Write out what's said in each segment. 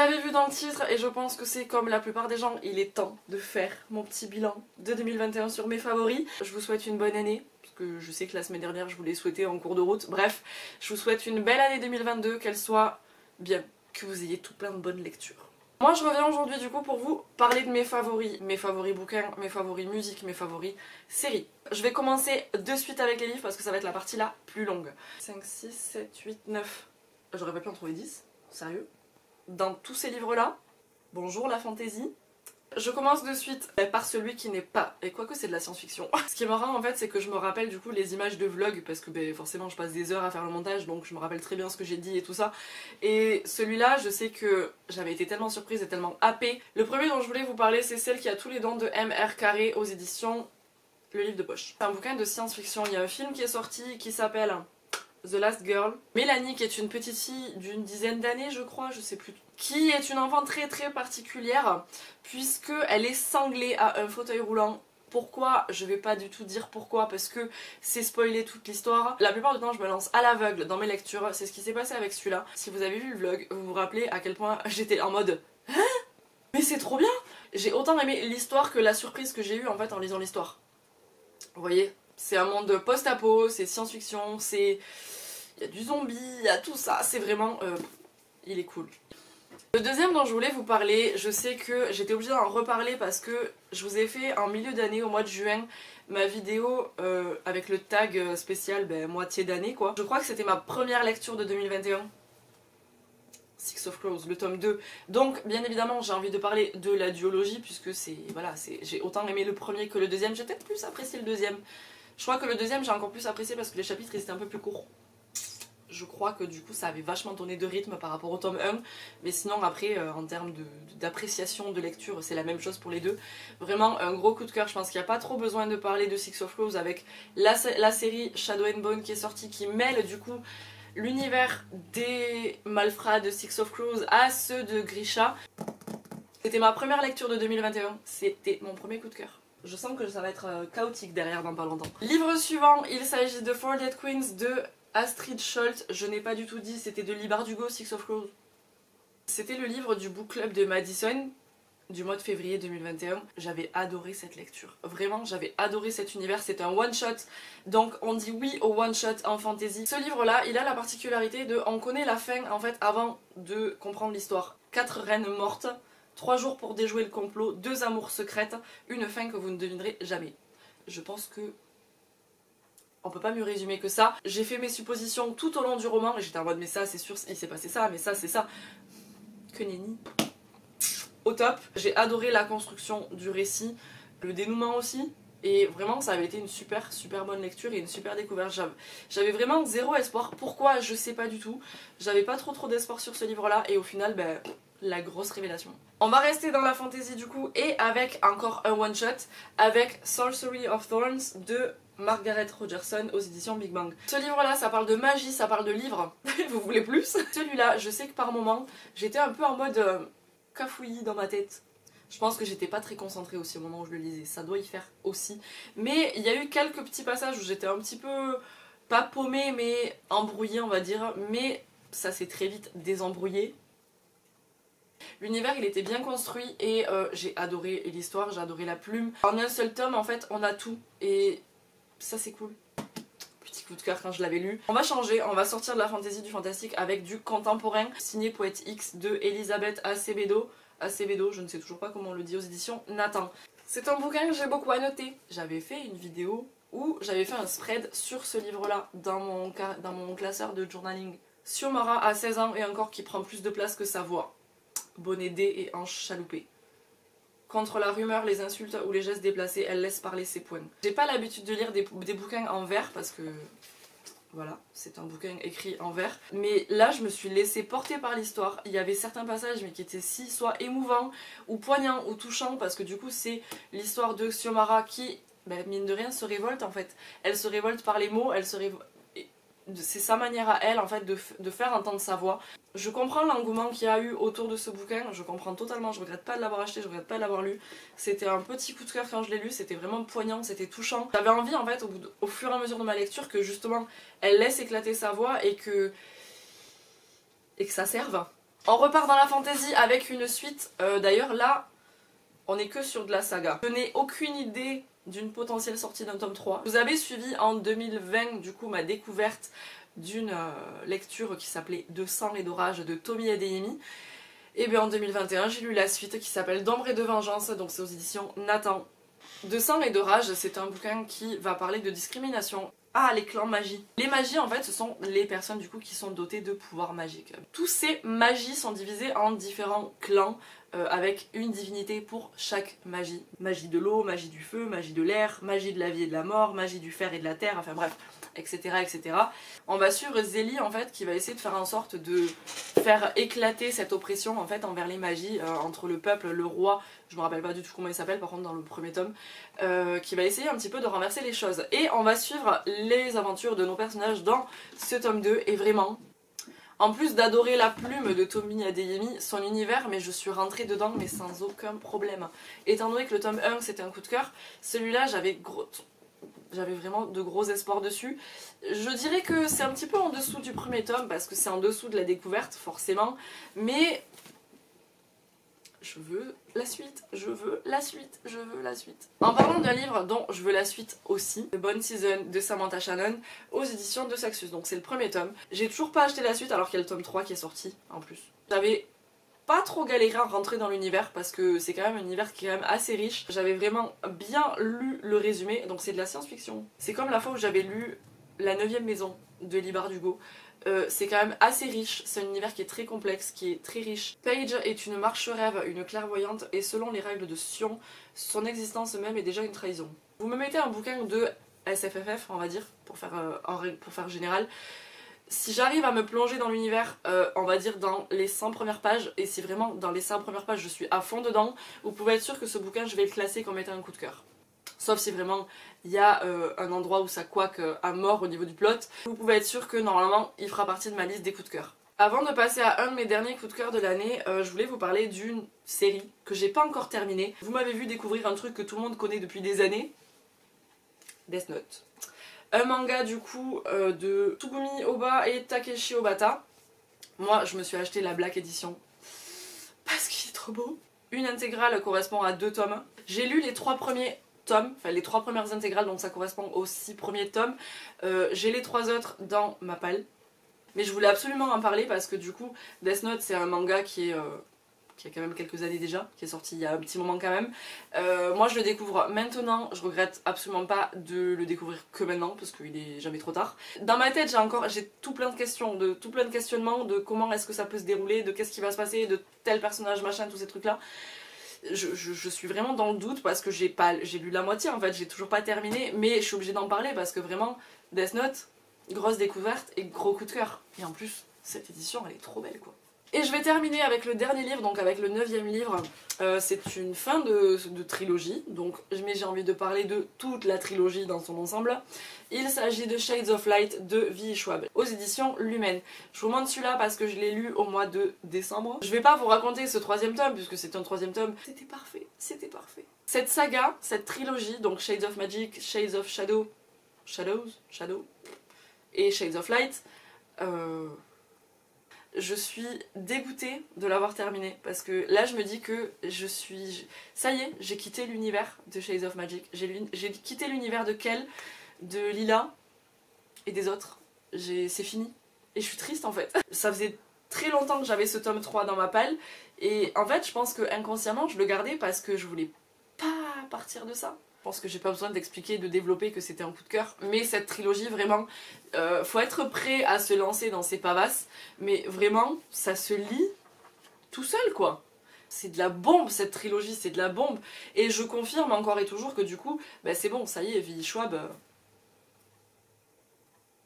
l'avez vu dans le titre et je pense que c'est comme la plupart des gens, il est temps de faire mon petit bilan de 2021 sur mes favoris. Je vous souhaite une bonne année, parce que je sais que la semaine dernière je vous l'ai souhaité en cours de route. Bref, je vous souhaite une belle année 2022, qu'elle soit bien, que vous ayez tout plein de bonnes lectures. Moi je reviens aujourd'hui du coup pour vous parler de mes favoris bouquins, mes favoris musique, mes favoris séries. Je vais commencer de suite avec les livres parce que ça va être la partie la plus longue. 5, 6, 7, 8, 9. J'aurais pas pu en trouver 10, sérieux. Dans tous ces livres-là, bonjour la fantaisie. Je commence de suite par celui qui n'est pas, et quoique c'est de la science-fiction. Ce qui est marrant en fait, c'est que je me rappelle du coup les images de vlog, parce que forcément je passe des heures à faire le montage, donc je me rappelle très bien ce que j'ai dit et tout ça. Et celui-là, je sais que j'avais été tellement surprise et tellement happée. Le premier dont je voulais vous parler, c'est Celle qui a tous les dents de M.R. Carré aux éditions Le Livre de Poche. C'est un bouquin de science-fiction. Il y a un film qui est sorti qui s'appelle The Last Girl. Mélanie, qui est une petite fille d'une dizaine d'années, je crois, je sais plus, qui est une enfant très très particulière, puisque elle est sanglée à un fauteuil roulant. Pourquoi? Je vais pas du tout dire pourquoi, parce que c'est spoiler toute l'histoire. La plupart du temps, je me lance à l'aveugle dans mes lectures. C'est ce qui s'est passé avec celui-là. Si vous avez vu le vlog, vous vous rappelez à quel point j'étais en mode « Hein? Mais c'est trop bien !» J'ai autant aimé l'histoire que la surprise que j'ai eue en fait en lisant l'histoire. Vous voyez? C'est un monde post-apo, c'est science-fiction, c'est... Il y a du zombie, il y a tout ça, c'est vraiment... il est cool. Le deuxième dont je voulais vous parler, je sais que j'étais obligée d'en reparler parce que je vous ai fait en milieu d'année, au mois de juin, ma vidéo avec le tag spécial moitié d'année quoi. Je crois que c'était ma première lecture de 2021. Six of Crows, le tome 2. Donc bien évidemment j'ai envie de parler de la duologie puisque c'est... Voilà, j'ai autant aimé le premier que le deuxième. J'ai peut-être plus apprécié le deuxième. Je crois que le deuxième j'ai encore plus apprécié parce que les chapitres ils étaient un peu plus courts. Je crois que du coup ça avait vachement donné de rythme par rapport au tome 1. Mais sinon après en termes d'appréciation de lecture c'est la même chose pour les deux. Vraiment un gros coup de cœur. Je pense qu'il n'y a pas trop besoin de parler de Six of Crows avec la série Shadow and Bone qui est sortie, qui mêle du coup l'univers des malfrats de Six of Crows à ceux de Grisha. C'était ma première lecture de 2021. C'était mon premier coup de cœur. Je sens que ça va être chaotique derrière dans pas longtemps. Livre suivant, il s'agit de Four Dead Queens de Astrid Scholt. Je n'ai pas du tout dit, c'était de Leigh Bardugo, Six of Crows. C'était le livre du book club de Madison du mois de février 2021. J'avais adoré cette lecture. Vraiment, j'avais adoré cet univers. C'est un one-shot. Donc on dit oui au one-shot en fantasy. Ce livre-là, il a la particularité de... On connaît la fin en fait avant de comprendre l'histoire. 4 reines mortes. 3 jours pour déjouer le complot, 2 amours secrètes, une fin que vous ne devinerez jamais. Je pense que on peut pas mieux résumer que ça. J'ai fait mes suppositions tout au long du roman et j'étais en mode mais ça c'est sûr, il s'est passé ça, mais ça c'est ça. Que nenni. Au top. J'ai adoré la construction du récit, le dénouement aussi. Et vraiment ça avait été une super bonne lecture et une super découverte. J'avais vraiment zéro espoir. Pourquoi? Je sais pas du tout. J'avais pas trop d'espoir sur ce livre là et au final la grosse révélation. On va rester dans la fantasy du coup et avec encore un one shot avec Sorcery of Thorns de Margaret Rogerson aux éditions Big Bang. Ce livre là ça parle de magie, ça parle de livres, vous voulez plus? Celui-là je sais que par moment j'étais un peu en mode cafouillis dans ma tête. Je pense que j'étais pas très concentrée aussi au moment où je le lisais, ça doit y faire aussi. Mais il y a eu quelques petits passages où j'étais un petit peu, pas paumée mais embrouillée on va dire, mais ça s'est très vite désembrouillé. L'univers il était bien construit et j'ai adoré l'histoire, j'ai adoré la plume. En un seul tome en fait on a tout et ça c'est cool. Petit coup de cœur quand je l'avais lu. On va changer, on va sortir de la fantasy, du fantastique avec du contemporain. Signé Poète X de Elisabeth Acevedo. Acevedo, je ne sais toujours pas comment on le dit aux éditions Nathan. C'est un bouquin que j'ai beaucoup annoté. J'avais fait une vidéo où j'avais fait un spread sur ce livre là dans mon classeur de journaling. Xiomara a 16 ans et encore qui prend plus de place que sa voix. Bonnet D et hanches chaloupées. Contre la rumeur, les insultes ou les gestes déplacés, elle laisse parler ses poings. J'ai pas l'habitude de lire des bouquins en vers parce que... Voilà, c'est un bouquin écrit en vers. Mais là, je me suis laissée porter par l'histoire. Il y avait certains passages mais qui étaient soit émouvants ou poignants ou touchants parce que du coup c'est l'histoire de Xiomara qui, mine de rien, se révolte en fait. Elle se révolte par les mots, elle se révolte... C'est sa manière à elle en fait de faire entendre sa voix. Je comprends l'engouement qu'il y a eu autour de ce bouquin, je comprends totalement, je regrette pas de l'avoir acheté, je regrette pas de l'avoir lu. C'était un petit coup de cœur quand je l'ai lu, c'était vraiment poignant, c'était touchant. J'avais envie en fait au fur et à mesure de ma lecture que justement elle laisse éclater sa voix et que ça serve. On repart dans la fantasy avec une suite. D'ailleurs là, on est que sur de la saga. Je n'ai aucune idée d'une potentielle sortie d'un tome 3. Vous avez suivi en 2020 du coup ma découverte d'une lecture qui s'appelait De sang et d'orage de Tomi Adeyemi. Et bien en 2021 j'ai lu la suite qui s'appelle D'ombre et de vengeance, donc c'est aux éditions Nathan. De sang et de rage, c'est un bouquin qui va parler de discrimination. Ah, les clans magie. Les magies en fait ce sont les personnes du coup qui sont dotées de pouvoirs magiques. Tous ces magies sont divisées en différents clans avec une divinité pour chaque magie. Magie de l'eau, magie du feu, magie de l'air, magie de la vie et de la mort, magie du fer et de la terre, enfin bref, etc. etc. On va suivre Zélie en fait qui va essayer de faire en sorte de faire éclater cette oppression en fait envers les magies entre le peuple, le roi, je me rappelle pas du tout comment il s'appelle par contre dans le premier tome, qui va essayer un petit peu de renverser les choses. Et on va suivre les aventures de nos personnages dans ce tome 2 et vraiment, en plus d'adorer la plume de Tomi Adeyemi, son univers, mais je suis rentrée dedans mais sans aucun problème. Étant donné que le tome 1 c'était un coup de cœur, celui-là j'avais vraiment de gros espoirs dessus. Je dirais que c'est un petit peu en dessous du premier tome parce que c'est en dessous de la découverte forcément, mais je veux la suite, je veux la suite, je veux la suite. En parlant d'un livre dont je veux la suite aussi, The Bone Season de Samantha Shannon aux éditions de Saxus, donc c'est le premier tome. J'ai toujours pas acheté la suite alors qu'il y a le tome 3 qui est sorti en plus. J'avais pas trop galéré à rentrer dans l'univers parce que c'est quand même un univers qui est quand même assez riche. J'avais vraiment bien lu le résumé, donc c'est de la science-fiction. C'est comme la fois où j'avais lu La 9e maison de Lee Bardugo. C'est quand même assez riche, c'est un univers qui est très complexe, qui est très riche. Paige est une marche-rêve, une clairvoyante, et selon les règles de Sion, son existence même est déjà une trahison. Vous me mettez un bouquin de SFFF, on va dire, pour faire général. Si j'arrive à me plonger dans l'univers, on va dire dans les 100 premières pages, et si vraiment dans les 100 premières pages je suis à fond dedans, vous pouvez être sûr que ce bouquin je vais le classer comme étant un coup de cœur. Sauf si vraiment il y a un endroit où ça couaque à mort au niveau du plot, vous pouvez être sûr que normalement il fera partie de ma liste des coups de cœur. Avant de passer à un de mes derniers coups de cœur de l'année, je voulais vous parler d'une série que j'ai pas encore terminée. Vous m'avez vu découvrir un truc que tout le monde connaît depuis des années, Death Note. Un manga du coup de Tsugumi Oba et Takeshi Obata. Moi je me suis acheté la Black Edition parce qu'il est trop beau. Une intégrale correspond à 2 tomes. J'ai lu les 3 premiers tomes, enfin les 3 premières intégrales, donc ça correspond aux 6 premiers tomes. J'ai les 3 autres dans ma palle. Mais je voulais absolument en parler parce que du coup, Death Note c'est un manga qui a quand même quelques années déjà, qui est sorti il y a un petit moment quand même. Moi je le découvre maintenant, je regrette absolument pas de le découvrir que maintenant parce qu'il est jamais trop tard. Dans ma tête j'ai tout plein de questions, tout plein de questionnements de comment est-ce que ça peut se dérouler, de qu'est-ce qui va se passer, de tel personnage machin, tous ces trucs là. Je suis vraiment dans le doute parce que j'ai lu la moitié en fait, j'ai toujours pas terminé, mais je suis obligée d'en parler parce que vraiment Death Note, grosse découverte et gros coup de cœur. Et en plus, cette édition elle est trop belle quoi. Et je vais terminer avec le dernier livre, donc avec le 9e livre. C'est une fin de trilogie, mais j'ai envie de parler de toute la trilogie dans son ensemble. Il s'agit de Shades of Light de V.E. Schwab, aux éditions Lumen. Je vous montre celui-là parce que je l'ai lu au mois de décembre. Je vais pas vous raconter ce 3e tome, puisque c'est un 3e tome. C'était parfait, c'était parfait. Cette saga, cette trilogie, donc Shades of Magic, Shades of Shadow, et Shades of Light, je suis dégoûtée de l'avoir terminé parce que là je me dis que ça y est, j'ai quitté l'univers de Shades of Magic, j'ai quitté l'univers de Kel, de Lila et des autres, c'est fini et je suis triste en fait. Ça faisait très longtemps que j'avais ce tome 3 dans ma palle et en fait je pense que inconsciemment je le gardais parce que je voulais pas partir de ça. Je pense que j'ai pas besoin d'expliquer, de développer que c'était un coup de cœur. Mais cette trilogie, vraiment, faut être prêt à se lancer dans ces pavasses. Mais vraiment, ça se lit tout seul, quoi. C'est de la bombe, cette trilogie, c'est de la bombe. Et je confirme encore et toujours que du coup, bah, c'est bon, ça y est, V.E. Schwab...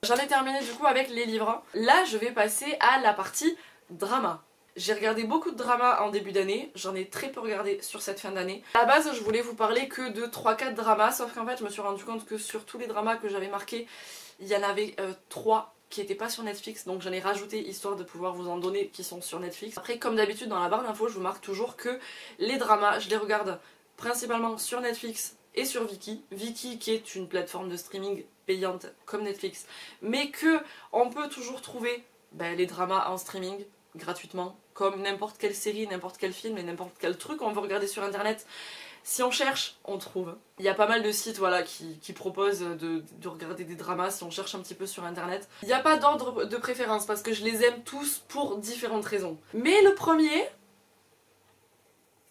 J'en ai terminé du coup avec les livres. Là, je vais passer à la partie drama. J'ai regardé beaucoup de dramas en début d'année, j'en ai très peu regardé sur cette fin d'année. À la base, je voulais vous parler que de 3-4 dramas, sauf qu'en fait, je me suis rendu compte que sur tous les dramas que j'avais marqués, il y en avait 3 qui n'étaient pas sur Netflix, donc j'en ai rajouté histoire de pouvoir vous en donner qui sont sur Netflix. Après, comme d'habitude, dans la barre d'infos, je vous marque toujours que les dramas, je les regarde principalement sur Netflix et sur Viki. Viki qui est une plateforme de streaming payante comme Netflix, mais que on peut toujours trouver les dramas en streaming gratuitement comme n'importe quelle série, n'importe quel film et n'importe quel truc qu'on veut regarder sur internet. Si on cherche, on trouve. Il y a pas mal de sites voilà, qui proposent de regarder des dramas si on cherche un petit peu sur internet. Il n'y a pas d'ordre de préférence parce que je les aime tous pour différentes raisons. Mais le premier,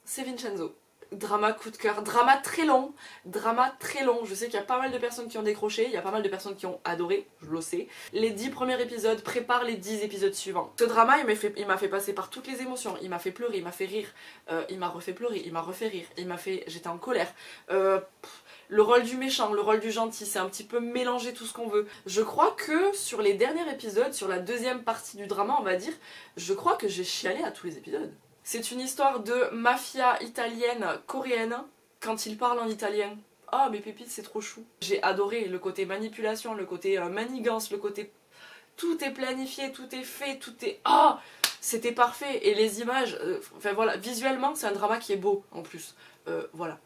c'est Vincenzo. Drama coup de cœur, drama très long, je sais qu'il y a pas mal de personnes qui ont décroché, il y a pas mal de personnes qui ont adoré, je le sais. Les 10 premiers épisodes préparent les 10 épisodes suivants. Ce drama il m'a fait passer par toutes les émotions, il m'a fait pleurer, il m'a fait rire, il m'a refait pleurer, il m'a refait rire, j'étais en colère. Le rôle du méchant, le rôle du gentil, c'est un petit peu mélanger tout ce qu'on veut. Je crois que sur les derniers épisodes, sur la deuxième partie du drama on va dire, je crois que j'ai chialé à tous les épisodes. C'est une histoire de mafia italienne coréenne quand ils parlent en italien. Oh mes pépites c'est trop chou. J'ai adoré le côté manipulation, le côté manigance, le côté tout est planifié, tout est fait, tout est... Oh c'était parfait et les images, enfin voilà, visuellement c'est un drama qui est beau en plus. Voilà.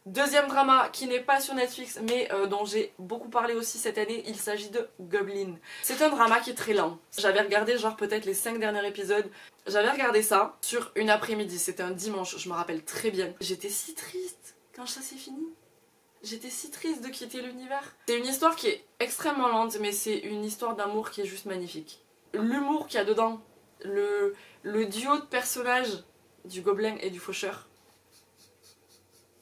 Deuxième drama qui n'est pas sur Netflix mais dont j'ai beaucoup parlé aussi cette année, il s'agit de Goblin. C'est un drama qui est très lent. J'avais regardé genre peut-être les 5 derniers épisodes. J'avais regardé ça sur une après-midi, c'était un dimanche, je me rappelle très bien. J'étais si triste quand ça s'est fini. J'étais si triste de quitter l'univers. C'est une histoire qui est extrêmement lente mais c'est une histoire d'amour qui est juste magnifique. L'humour qu'il y a dedans, le duo de personnages du gobelin et du faucheur.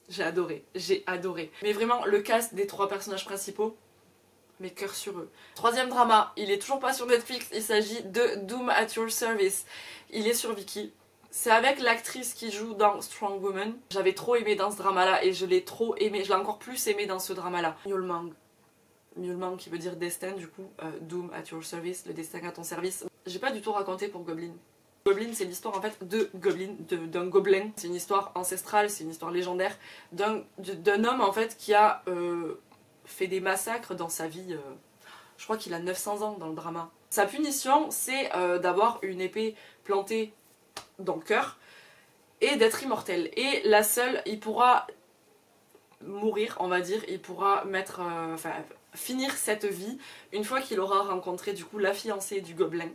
J'ai adoré, j'ai adoré. Mais vraiment, le cast des 3 personnages principaux, mes cœurs sur eux. Troisième drama, il est toujours pas sur Netflix, il s'agit de Doom at Your Service. Il est sur Viki. C'est avec l'actrice qui joue dans Strong Woman. J'avais trop aimé dans ce drama-là et je l'ai trop aimé, je l'ai encore plus aimé dans ce drama-là. Mjolnir. Mjolnir qui veut dire destin du coup, Doom at Your Service, le destin à ton service. J'ai pas du tout raconté pour Goblin. Goblin, c'est l'histoire en fait de Goblin, d'un gobelin. C'est une histoire ancestrale, c'est une histoire légendaire d'un homme en fait qui a fait des massacres dans sa vie. Je crois qu'il a 900 ans dans le drama. Sa punition, c'est d'avoir une épée plantée dans le cœur et d'être immortel. Et la seule, il pourra mourir, on va dire, il pourra finir cette vie une fois qu'il aura rencontré du coup la fiancée du gobelin.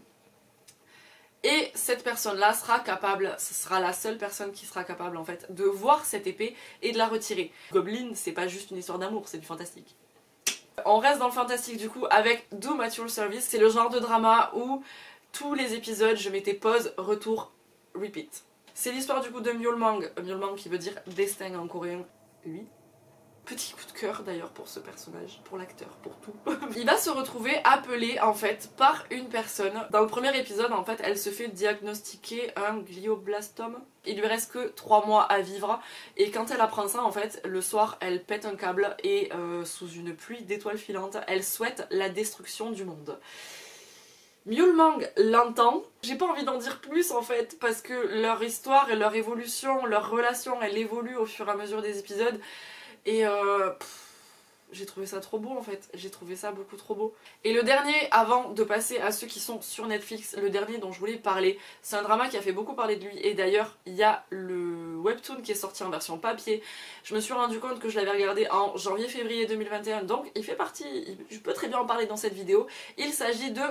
Et cette personne-là sera capable, ce sera la seule personne qui sera capable en fait de voir cette épée et de la retirer. Goblin, c'est pas juste une histoire d'amour, c'est du fantastique. On reste dans le fantastique du coup avec Doom at Your Service. C'est le genre de drama où tous les épisodes je mettais pause, retour, repeat. C'est l'histoire du coup de Mjolnir, Mjolnir qui veut dire destin en coréen, lui. Petit coup de cœur d'ailleurs pour ce personnage, pour l'acteur, pour tout. Il va se retrouver appelé en fait par une personne. Dans le premier épisode en fait elle se fait diagnostiquer un glioblastome. Il lui reste que 3 mois à vivre et quand elle apprend ça en fait le soir elle pète un câble et sous une pluie d'étoiles filantes elle souhaite la destruction du monde. Mjolnir l'entend, j'ai pas envie d'en dire plus en fait parce que leur histoire et leur évolution, leur relation elle évolue au fur et à mesure des épisodes. Et j'ai trouvé ça trop beau en fait, j'ai trouvé ça beaucoup trop beau. Et le dernier, avant de passer à ceux qui sont sur Netflix, le dernier dont je voulais parler, c'est un drama qui a fait beaucoup parler de lui. Et d'ailleurs, il y a le webtoon qui est sorti en version papier. Je me suis rendu compte que je l'avais regardé en janvier-février 2021, donc il fait partie, je peux très bien en parler dans cette vidéo. Il s'agit de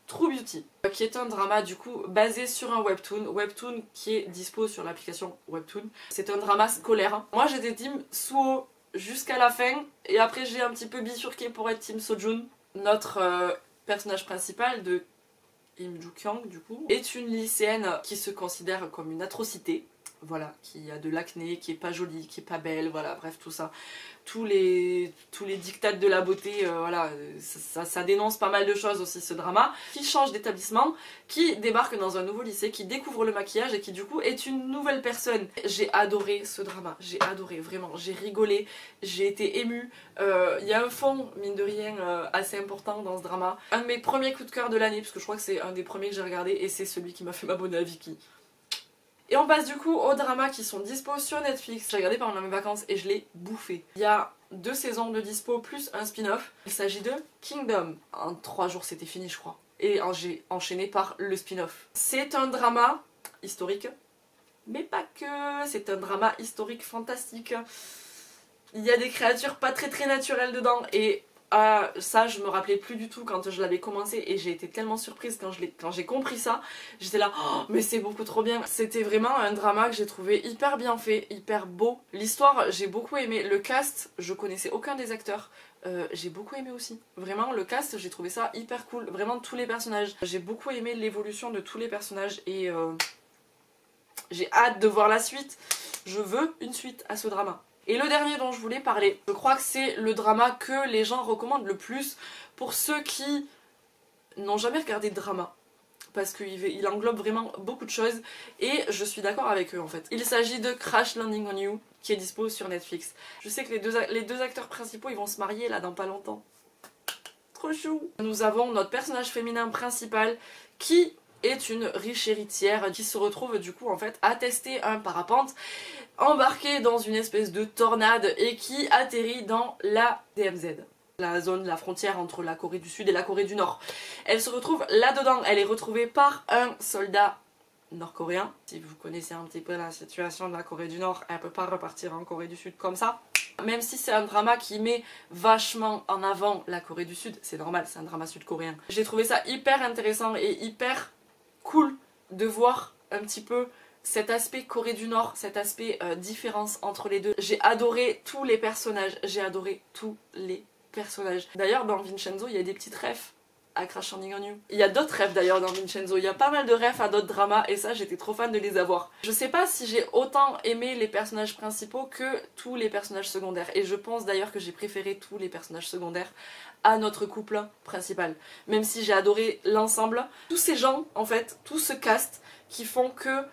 True Beauty, qui est un drama du coup basé sur un webtoon qui est dispo sur l'application Webtoon. C'est un drama scolaire. Moi j'étais team Suho jusqu'à la fin et après j'ai un petit peu bifurqué pour être team Sojun. Notre personnage principal de Im Joo-kyung du coup est une lycéenne qui se considère comme une atrocité. Voilà, qui a de l'acné, qui est pas jolie, qui est pas belle, voilà, bref, tout ça. Tous les diktats de la beauté, voilà, ça dénonce pas mal de choses aussi ce drama. Qui change d'établissement, qui débarque dans un nouveau lycée, qui découvre le maquillage et qui du coup est une nouvelle personne. J'ai adoré ce drama, j'ai adoré, vraiment, j'ai rigolé, j'ai été émue. Il y a un fond, mine de rien, assez important dans ce drama. Un de mes premiers coups de cœur de l'année, parce que je crois que c'est un des premiers que j'ai regardé et c'est celui qui m'a fait m'abonner à Viki. Et on passe du coup aux dramas qui sont dispo sur Netflix. J'ai regardé pendant mes vacances et je l'ai bouffé. Il y a 2 saisons de dispo plus un spin-off. Il s'agit de Kingdom. En 3 jours c'était fini je crois. Et j'ai enchaîné par le spin-off. C'est un drama historique. Mais pas que. C'est un drama historique fantastique. Il y a des créatures pas très naturelles dedans. Et Ça je me rappelais plus du tout quand je l'avais commencé et j'ai été tellement surprise quand j'ai compris ça. J'étais là, oh, mais c'est beaucoup trop bien. C'était vraiment un drama que j'ai trouvé hyper bien fait, hyper beau. L'histoire j'ai beaucoup aimé, le cast je connaissais aucun des acteurs. J'ai beaucoup aimé aussi. Vraiment le cast j'ai trouvé ça hyper cool, vraiment tous les personnages. J'ai beaucoup aimé l'évolution de tous les personnages et j'ai hâte de voir la suite. Je veux une suite à ce drama. Et le dernier dont je voulais parler, je crois que c'est le drama que les gens recommandent le plus pour ceux qui n'ont jamais regardé de drama. Parce qu'il englobe vraiment beaucoup de choses et je suis d'accord avec eux en fait. Il s'agit de Crash Landing on You qui est dispo sur Netflix. Je sais que les deux acteurs principaux ils vont se marier là dans pas longtemps. Trop chou. Nous avons notre personnage féminin principal qui est une riche héritière qui se retrouve du coup en fait à tester un parapente embarqué dans une espèce de tornade et qui atterrit dans la DMZ. La zone, la frontière entre la Corée du Sud et la Corée du Nord. Elle se retrouve là-dedans, elle est retrouvée par un soldat nord-coréen. Si vous connaissez un petit peu la situation de la Corée du Nord, elle peut pas repartir en Corée du Sud comme ça. Même si c'est un drama qui met vachement en avant la Corée du Sud, c'est normal, c'est un drama sud-coréen. J'ai trouvé ça hyper intéressant et hyper cool de voir un petit peu cet aspect Corée du Nord, cet aspect différence entre les deux. J'ai adoré tous les personnages, j'ai adoré tous les personnages. D'ailleurs dans Vincenzo il y a des petites refs à Crash Landing on You. Il y a d'autres refs d'ailleurs dans Vincenzo, il y a pas mal de refs à d'autres dramas et ça j'étais trop fan de les avoir. Je sais pas si j'ai autant aimé les personnages principaux que tous les personnages secondaires et je pense d'ailleurs que j'ai préféré tous les personnages secondaires à notre couple principal. Même si j'ai adoré l'ensemble, tous ces gens en fait, tout ce cast qui font que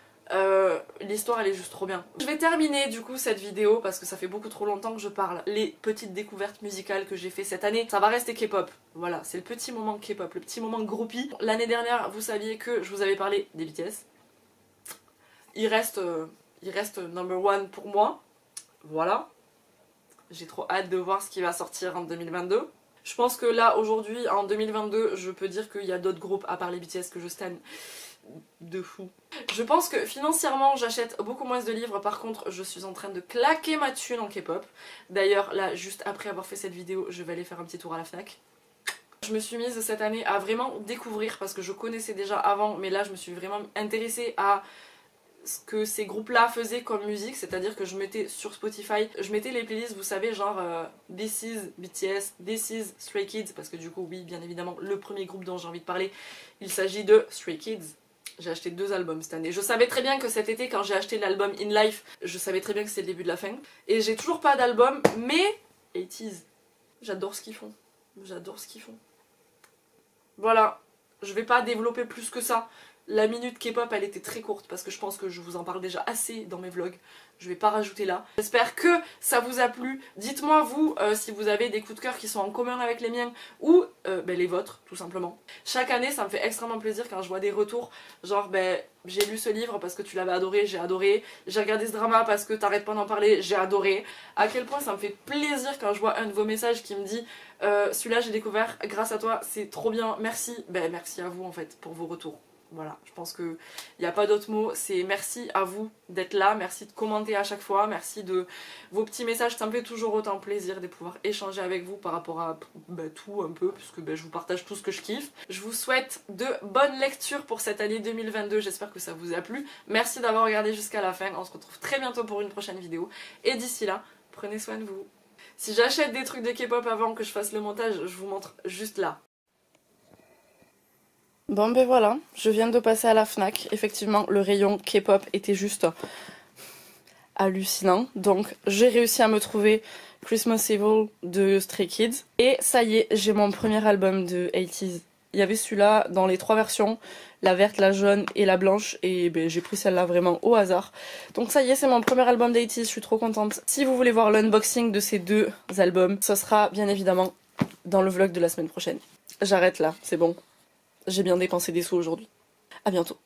l'histoire elle est juste trop bien. Je vais terminer du coup cette vidéo parce que ça fait beaucoup trop longtemps que je parle. Les petites découvertes musicales que j'ai fait cette année, ça va rester K-pop. Voilà, c'est le petit moment K-pop, le petit moment groupie. L'année dernière, vous saviez que je vous avais parlé des BTS. Il reste number one pour moi. Voilà. J'ai trop hâte de voir ce qui va sortir en 2022. Je pense que là, aujourd'hui, en 2022, je peux dire qu'il y a d'autres groupes à part les BTS que je stan de fou. Je pense que financièrement j'achète beaucoup moins de livres, par contre je suis en train de claquer ma thune en K-pop. D'ailleurs là juste après avoir fait cette vidéo je vais aller faire un petit tour à la Fnac. Je me suis mise cette année à vraiment découvrir parce que je connaissais déjà avant mais là je me suis vraiment intéressée à ce que ces groupes là faisaient comme musique, c'est à dire que je mettais sur Spotify, je mettais les playlists vous savez genre This is BTS, This is Stray Kids parce que du coup oui bien évidemment le premier groupe dont j'ai envie de parler il s'agit de Stray Kids. J'ai acheté 2 albums cette année. Je savais très bien que cet été, quand j'ai acheté l'album In Life, je savais très bien que c'était le début de la fin. Et j'ai toujours pas d'album, mais 80s. J'adore ce qu'ils font. J'adore ce qu'ils font. Voilà. Je vais pas développer plus que ça. La minute K-pop, elle était très courte parce que je pense que je vous en parle déjà assez dans mes vlogs. Je vais pas rajouter là. J'espère que ça vous a plu. Dites-moi vous si vous avez des coups de cœur qui sont en commun avec les miens ou les vôtres tout simplement. Chaque année ça me fait extrêmement plaisir quand je vois des retours genre j'ai lu ce livre parce que tu l'avais adoré, j'ai adoré. J'ai regardé ce drama parce que t'arrêtes pas d'en parler, j'ai adoré. À quel point ça me fait plaisir quand je vois un de vos messages qui me dit celui-là j'ai découvert grâce à toi, c'est trop bien, merci. Merci à vous en fait pour vos retours. Voilà, je pense qu'il n'y a pas d'autre mot, c'est merci à vous d'être là, merci de commenter à chaque fois, merci de vos petits messages, ça me fait toujours autant plaisir de pouvoir échanger avec vous par rapport à tout un peu, puisque je vous partage tout ce que je kiffe. Je vous souhaite de bonnes lectures pour cette année 2022, j'espère que ça vous a plu. Merci d'avoir regardé jusqu'à la fin, on se retrouve très bientôt pour une prochaine vidéo, et d'ici là, prenez soin de vous. Si j'achète des trucs de K-pop avant que je fasse le montage, je vous montre juste là. Bon voilà, je viens de passer à la Fnac, effectivement le rayon K-pop était juste hallucinant, donc j'ai réussi à me trouver Christmas Evil de Stray Kids, et ça y est, j'ai mon premier album de 80s. Il y avait celui-là dans les 3 versions, la verte, la jaune et la blanche, et j'ai pris celle-là vraiment au hasard. Donc ça y est, c'est mon premier album d'80s, je suis trop contente. Si vous voulez voir l'unboxing de ces 2 albums, ce sera bien évidemment dans le vlog de la semaine prochaine. J'arrête là, c'est bon. J'ai bien dépensé des sous aujourd'hui. À bientôt.